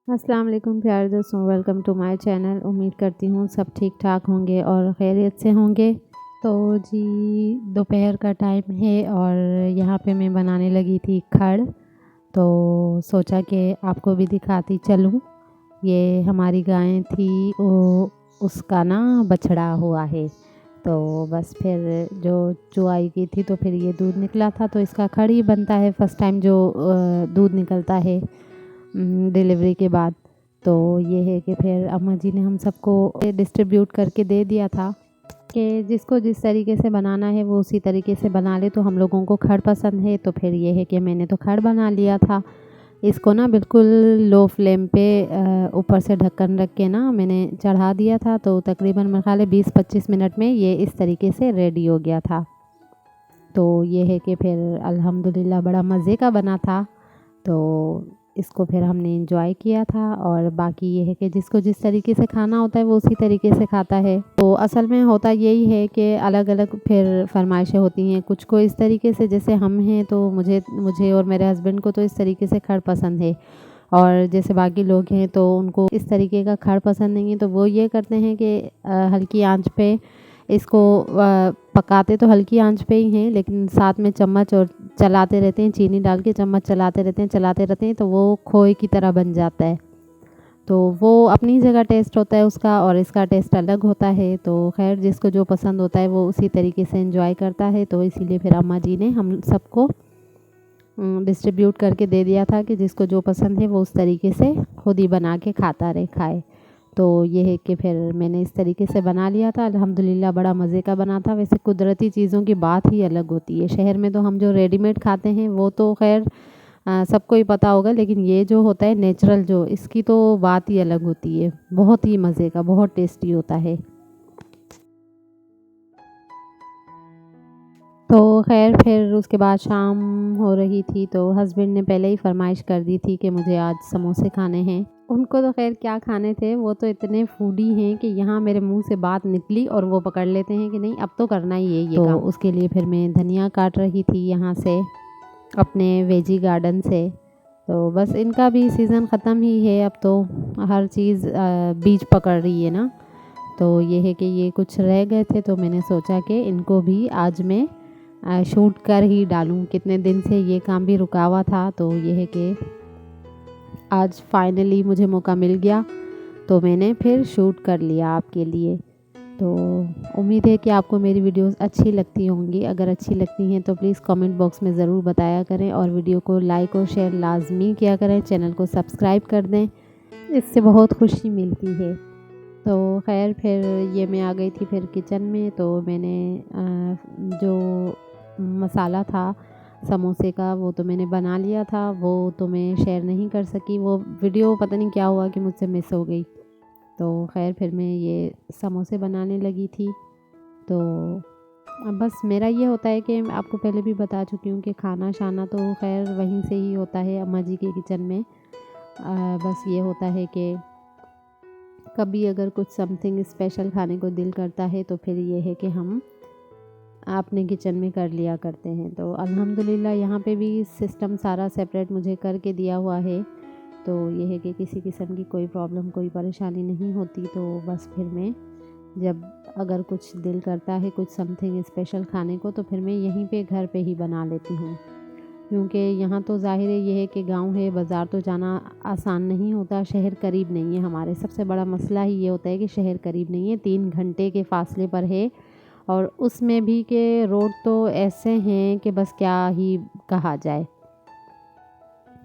अस्सलाम वालेकुम प्यारे दोस्तों, वेलकम टू माय चैनल। उम्मीद करती हूँ सब ठीक ठाक होंगे और खैरियत से होंगे। तो जी दोपहर का टाइम है और यहाँ पे मैं बनाने लगी थी खड़। तो सोचा कि आपको भी दिखाती चलूँ। ये हमारी गाय थी, वो उसका ना बछड़ा हुआ है। तो बस फिर जो चुआई की थी तो फिर ये दूध निकला था, तो इसका खड़ ही बनता है फर्स्ट टाइम जो दूध निकलता है डिलीवरी के बाद। तो ये है कि फिर अम्मा जी ने हम सबको डिस्ट्रीब्यूट करके दे दिया था कि जिसको जिस तरीके से बनाना है वो उसी तरीके से बना ले। तो हम लोगों को खड़ पसंद है, तो फिर ये है कि मैंने तो खड़ बना लिया था। इसको ना बिल्कुल लो फ्लेम पे ऊपर से ढक्कन रख के ना मैंने चढ़ा दिया था। तो तकरीबन मेरे ख्याल है 20-25 मिनट में ये इस तरीके से रेडी हो गया था। तो ये है कि फिर अल्हम्दुलिल्लाह बड़ा मज़े का बना था। तो इसको फिर हमने इंजॉय किया था। और बाकी ये है कि जिसको जिस तरीके से खाना होता है वो उसी तरीके से खाता है। तो असल में होता यही है कि अलग अलग फिर फरमाइशें होती हैं। कुछ को इस तरीके से, जैसे हम हैं तो मुझे मुझे और मेरे हस्बैंड को तो इस तरीके से खड़ पसंद है, और जैसे बाकी लोग हैं तो उनको इस तरीके का खड़ पसंद नहीं है। तो वो ये करते हैं कि हल्की आंच पे इसको पकाते तो हल्की आंच पे ही हैं, लेकिन साथ में चम्मच और चलाते रहते हैं, चीनी डाल के चम्मच चलाते रहते हैं तो वो खोए की तरह बन जाता है। तो वो अपनी जगह टेस्ट होता है उसका, और इसका टेस्ट अलग होता है। तो खैर जिसको जो पसंद होता है वो उसी तरीके से एंजॉय करता है। तो इसीलिए फिर अम्मा जी ने हम सबको डिस्ट्रीब्यूट करके दे दिया था कि जिसको जो पसंद है वो उस तरीके से खुद ही बना के खाता रहे, खाए। तो ये है कि फिर मैंने इस तरीके से बना लिया था। अल्हम्दुलिल्लाह बड़ा मज़े का बना था। वैसे कुदरती चीज़ों की बात ही अलग होती है। शहर में तो हम जो रेडीमेड खाते हैं वो तो खैर सबको ही पता होगा, लेकिन ये जो होता है नेचुरल, जो इसकी तो बात ही अलग होती है। बहुत ही मज़े का, बहुत टेस्टी होता है। तो खैर फिर उसके बाद शाम हो रही थी तो हस्बैंड ने पहले ही फरमाइश कर दी थी कि मुझे आज समोसे खाने हैं। उनको तो खैर क्या खाने थे, वो तो इतने फूडी हैं कि यहाँ मेरे मुंह से बात निकली और वो पकड़ लेते हैं कि नहीं अब तो करना ही है ये काम। उसके लिए फिर मैं धनिया काट रही थी यहाँ से अपने वेजी गार्डन से। तो बस इनका भी सीज़न ख़त्म ही है अब तो। हर चीज़ बीज पकड़ रही है ना। तो ये है कि ये कुछ रह गए थे तो मैंने सोचा कि इनको भी आज मैं शूट कर ही डालूं। कितने दिन से ये काम भी रुका हुआ था, तो ये है कि आज फाइनली मुझे मौका मिल गया तो मैंने फिर शूट कर लिया आपके लिए। तो उम्मीद है कि आपको मेरी वीडियोस अच्छी लगती होंगी। अगर अच्छी लगती हैं तो प्लीज़ कमेंट बॉक्स में ज़रूर बताया करें, और वीडियो को लाइक और शेयर लाजमी किया करें। चैनल को सब्सक्राइब कर दें, इससे बहुत खुशी मिलती है। तो खैर फिर ये मैं आ गई थी फिर किचन में। तो मैंने जो मसाला था समोसे का वो तो मैंने बना लिया था। वो तो मैं शेयर नहीं कर सकी, वो वीडियो पता नहीं क्या हुआ कि मुझसे मिस हो गई। तो खैर फिर मैं ये समोसे बनाने लगी थी। तो अब बस मेरा ये होता है कि मैं आपको पहले भी बता चुकी हूँ कि खाना शाना तो खैर वहीं से ही होता है, अम्मा जी के किचन में। बस ये होता है कि कभी अगर कुछ समथिंग स्पेशल खाने को दिल करता है तो फिर ये है कि हम अपने किचन में कर लिया करते हैं। तो अल्हम्दुलिल्लाह यहाँ पे भी सिस्टम सारा सेपरेट मुझे करके दिया हुआ है। तो ये है कि किसी किस्म की कोई प्रॉब्लम, कोई परेशानी नहीं होती। तो बस फिर मैं जब अगर कुछ दिल करता है कुछ समथिंग स्पेशल खाने को तो फिर मैं यहीं पे घर पे ही बना लेती हूँ। क्योंकि यहाँ तो ज़ाहिर है ये है कि गांव है, बाज़ार तो जाना आसान नहीं होता। शहर करीब नहीं है हमारे। सबसे बड़ा मसला ही ये होता है कि शहर करीब नहीं है, 3 घंटे के फासले पर है। और उसमें भी के रोड तो ऐसे हैं कि बस क्या ही कहा जाए।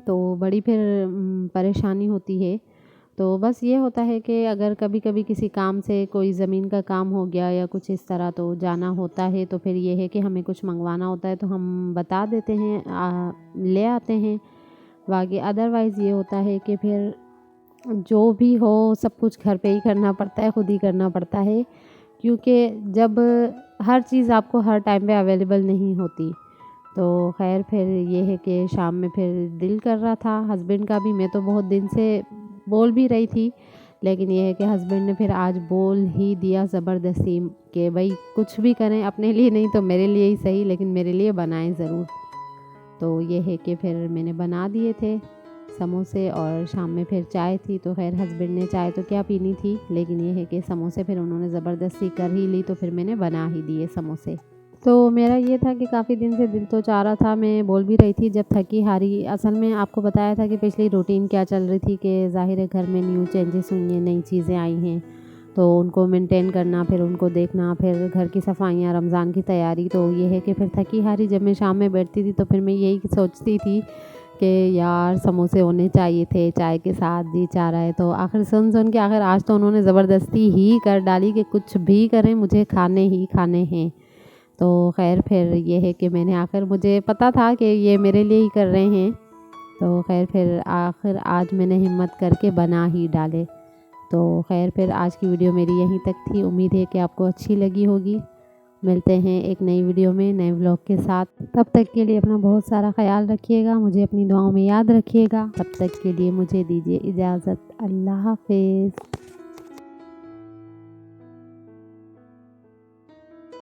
तो बड़ी फिर परेशानी होती है। तो बस ये होता है कि अगर कभी कभी किसी काम से कोई ज़मीन का काम हो गया या कुछ इस तरह तो जाना होता है, तो फिर ये है कि हमें कुछ मंगवाना होता है तो हम बता देते हैं, ले आते हैं। बाकी अदरवाइज़ ये होता है कि फिर जो भी हो सब कुछ घर पे ही करना पड़ता है, खुद ही करना पड़ता है। क्योंकि जब हर चीज़ आपको हर टाइम पे अवेलेबल नहीं होती। तो खैर फिर ये है कि शाम में फिर दिल कर रहा था हस्बैंड का भी। मैं तो बहुत दिन से बोल भी रही थी, लेकिन ये है कि हस्बैंड ने फिर आज बोल ही दिया ज़बरदस्ती कि भाई कुछ भी करें, अपने लिए नहीं तो मेरे लिए ही सही, लेकिन मेरे लिए बनाएं ज़रूर। तो ये है कि फिर मैंने बना दिए थे। समोसे और शाम में फिर चाय थी। तो खैर हस्बैंड ने चाय तो क्या पीनी थी, लेकिन ये है कि समोसे फिर उन्होंने ज़बरदस्ती कर ही ली, तो फिर मैंने बना ही दिए समोसे। तो मेरा ये था कि काफ़ी दिन से दिल तो चाह रहा था, मैं बोल भी रही थी जब थकी हारी। असल में आपको बताया था कि पिछली रूटीन क्या चल रही थी कि ज़ाहिर है घर में न्यू चेंजेस हुई हैं, नई चीज़ें आई हैं, तो उनको मेंटेन करना, फिर उनको देखना, फिर घर की सफाइयाँ, रमज़ान की तैयारी। तो ये है कि फिर थकी हारी जब मैं शाम में बैठती थी तो फिर मैं यही सोचती थी कि यार समोसे होने चाहिए थे चाय के साथ, जी चाह रहा है। तो आखिर सुन के आखिर आज तो उन्होंने ज़बरदस्ती ही कर डाली कि कुछ भी करें मुझे खाने ही खाने हैं। तो खैर फिर ये है कि मैंने आखिर, मुझे पता था कि ये मेरे लिए ही कर रहे हैं, तो खैर फिर आखिर आज मैंने हिम्मत करके बना ही डाले। तो खैर फिर आज की वीडियो मेरी यहीं तक थी। उम्मीद है कि आपको अच्छी लगी होगी। मिलते हैं एक नई वीडियो में नए व्लॉग के साथ। तब तक के लिए अपना बहुत सारा ख्याल रखिएगा, मुझे अपनी दुआओं में याद रखिएगा। तब तक के लिए मुझे दीजिए इजाज़त। अल्लाह हाफ़िज़।